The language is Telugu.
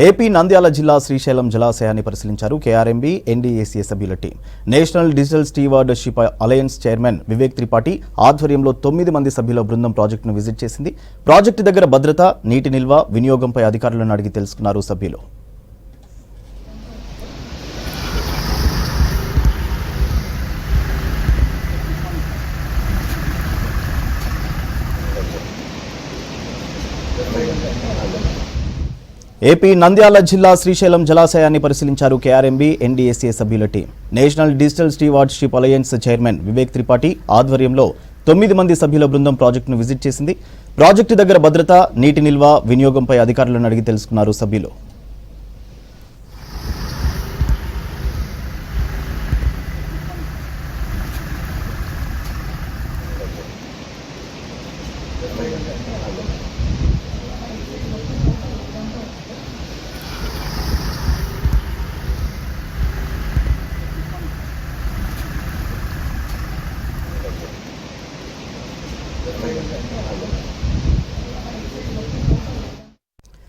ఏపీ నంద్యాల జిల్లా శ్రీశైలం జలాశయాన్ని పరిశీలించారు కేఆర్ఎంబీ ఎన్డీఏసీ సభ్యుల team. National digital stewardship alliance chairman Vivek Tripathi ఆధ్వర్యంలో 9 మంది సభ్యుల బృందం ప్రాజెక్టును విజిట్ చేసింది. ప్రాజెక్టు దగ్గర భద్రత, నీటి నిల్వ, వినియోగంపై అధికారులను అడిగి తెలుసుకున్నారు సభ్యులు. ఏపీ నంద్యాల జిల్లా శ్రీశైలం జలాశయాన్ని పరిశీలించారు కేఆర్ఎంబీ ఎన్డీఏసీ సభ్యుల team. National digital stewardship alliance chairman Vivek Tripathi ఆధ్వర్యంలో 9 మంది సభ్యుల బృందం ప్రాజెక్టును విజిట్ చేసింది. ప్రాజెక్టు దగ్గర భద్రత, నీటి నిల్వ, వినియోగంపై అధికారులను అడిగి తెలుసుకున్నారు సభ్యులు.